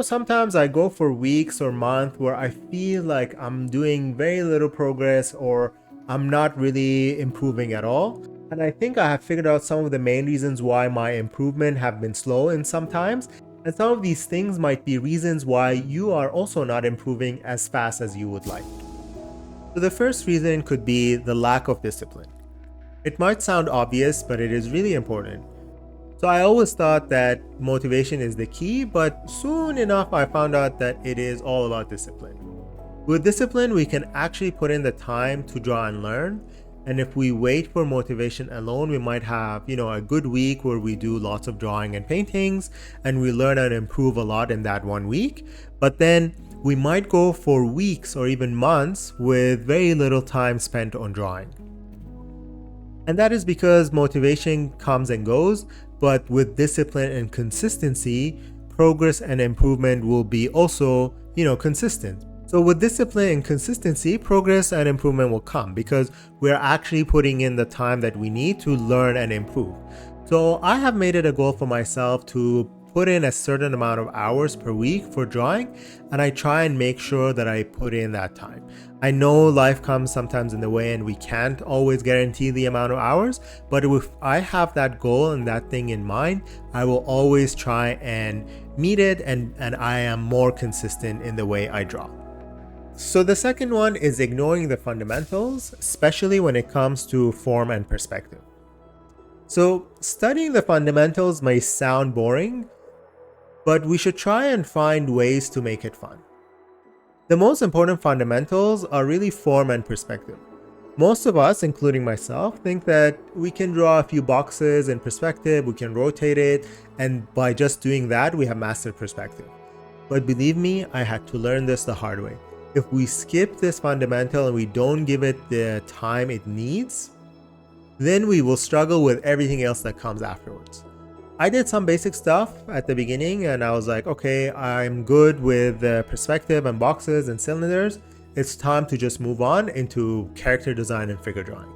Sometimes I go for weeks or months where I feel like I'm doing very little progress or I'm not really improving at all. And I think I have figured out some of the main reasons why my improvement have been slow in some times. And some of these things might be reasons why you are also not improving as fast as you would like. So the first reason could be the lack of discipline. It might sound obvious, but it is really important. So I always thought that motivation is the key, but soon enough I found out that it is all about discipline. With discipline, we can actually put in the time to draw and learn. And if we wait for motivation alone, we might have, a good week where we do lots of drawing and paintings and we learn and improve a lot in that one week. But then we might go for weeks or even months with very little time spent on drawing. And that is because motivation comes and goes, but with discipline and consistency, progress and improvement will be also, consistent. So with discipline and consistency, progress and improvement will come because we're actually putting in the time that we need to learn and improve. So I have made it a goal for myself to put in a certain amount of hours per week for drawing, and I try and make sure that I put in that time. I know life comes sometimes in the way and we can't always guarantee the amount of hours, but if I have that goal and that thing in mind, I will always try and meet it, and I am more consistent in the way I draw. So the second one is ignoring the fundamentals, especially when it comes to form and perspective. So studying the fundamentals may sound boring, but we should try and find ways to make it fun. The most important fundamentals are really form and perspective. Most of us, including myself, think that we can draw a few boxes in perspective, we can rotate it, and by just doing that, we have mastered perspective. But believe me, I had to learn this the hard way. If we skip this fundamental and we don't give it the time it needs, then we will struggle with everything else that comes afterwards. I did some basic stuff at the beginning and I was like, okay, I'm good with the perspective and boxes and cylinders. It's time to just move on into character design and figure drawing.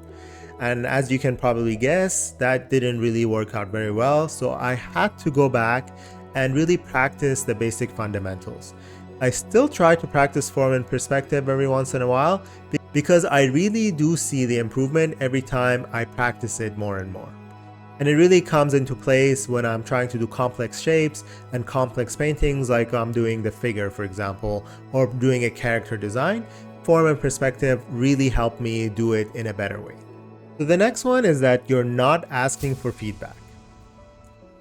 And as you can probably guess, that didn't really work out very well. So I had to go back and really practice the basic fundamentals. I still try to practice form and perspective every once in a while because I really do see the improvement every time I practice it more and more. And it really comes into place when I'm trying to do complex shapes and complex paintings, like I'm doing the figure, for example, or doing a character design. Form and perspective really help me do it in a better way. So the next one is that you're not asking for feedback.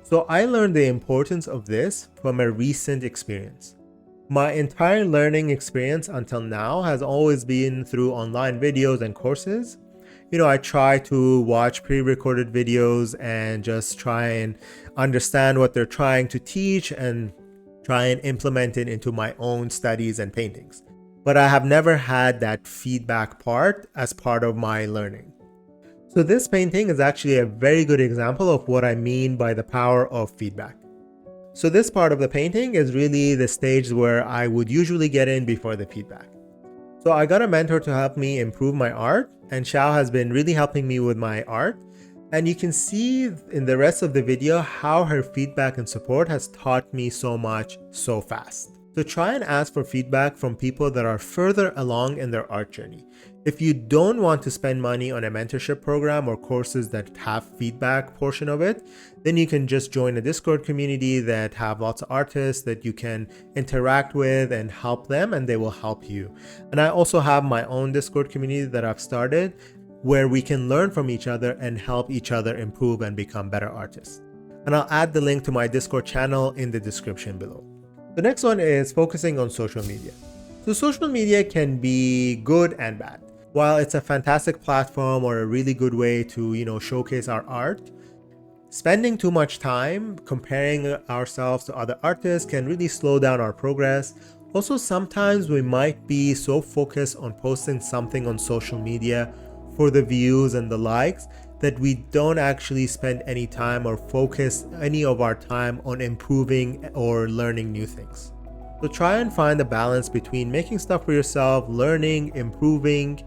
So I learned the importance of this from a recent experience. My entire learning experience until now has always been through online videos and courses. I try to watch pre-recorded videos and just try and understand what they're trying to teach and try and implement it into my own studies and paintings. But I have never had that feedback part as part of my learning. So this painting is actually a very good example of what I mean by the power of feedback. So this part of the painting is really the stage where I would usually get in before the feedback. So I got a mentor to help me improve my art, and Xiao has been really helping me with my art. And you can see in the rest of the video how her feedback and support has taught me so much so fast. So try and ask for feedback from people that are further along in their art journey. If you don't want to spend money on a mentorship program or courses that have feedback portion of it, then you can just join a Discord community that have lots of artists that you can interact with and help them, and they will help you. And I also have my own Discord community that I've started where we can learn from each other and help each other improve and become better artists. And I'll add the link to my Discord channel in the description below. The next one is focusing on social media. So social media can be good and bad. While it's a fantastic platform or a really good way to, showcase our art, spending too much time comparing ourselves to other artists can really slow down our progress. Also, sometimes we might be so focused on posting something on social media for the views and the likes that we don't actually spend any time or focus any of our time on improving or learning new things. So try and find a balance between making stuff for yourself, learning, improving,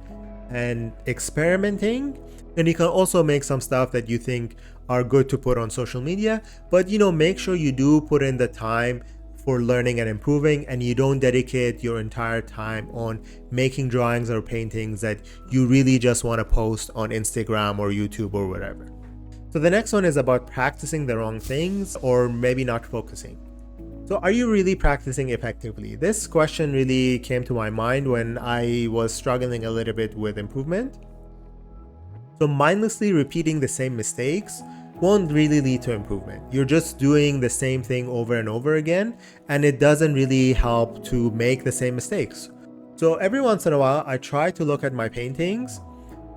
and experimenting. And you can also make some stuff that you think are good to put on social media, but make sure you do put in the time for learning and improving, and you don't dedicate your entire time on making drawings or paintings that you really just want to post on Instagram or YouTube or whatever. So the next one is about practicing the wrong things or maybe not focusing. So are you really practicing effectively? This question really came to my mind when I was struggling a little bit with improvement. So mindlessly repeating the same mistakes won't really lead to improvement. You're just doing the same thing over and over again, and it doesn't really help to make the same mistakes. So every once in a while, I try to look at my paintings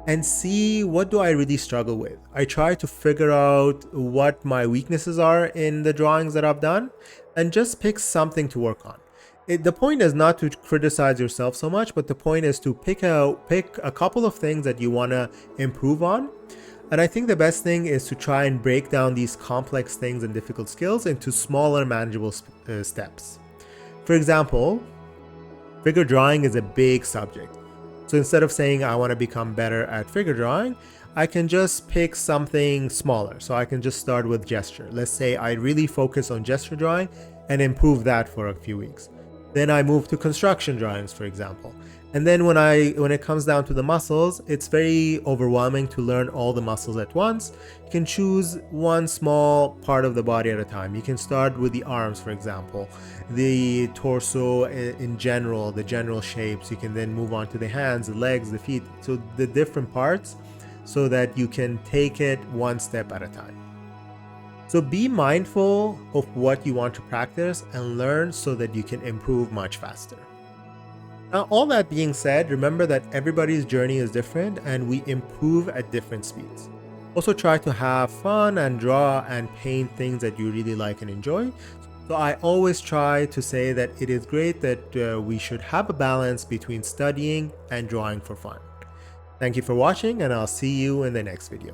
and see what do I really struggle with. I try to figure out what my weaknesses are in the drawings that I've done and just pick something to work on. The point is not to criticize yourself so much, but the point is to pick a couple of things that you want to improve on. And I think the best thing is to try and break down these complex things and difficult skills into smaller manageable steps. For example, figure drawing is a big subject. So instead of saying I want to become better at figure drawing, I can just pick something smaller. So I can just start with gesture. Let's say I really focus on gesture drawing and improve that for a few weeks. Then I move to construction drawings, for example. And then when it comes down to the muscles, it's very overwhelming to learn all the muscles at once. You can choose one small part of the body at a time. You can start with the arms, for example, the torso in general, the general shapes. You can then move on to the hands, the legs, the feet, so the different parts, so that you can take it one step at a time. So be mindful of what you want to practice and learn so that you can improve much faster. Now, all that being said, remember that everybody's journey is different and we improve at different speeds. Also try to have fun and draw and paint things that you really like and enjoy. So I always try to say that it is great that we should have a balance between studying and drawing for fun. Thank you for watching, and I'll see you in the next video.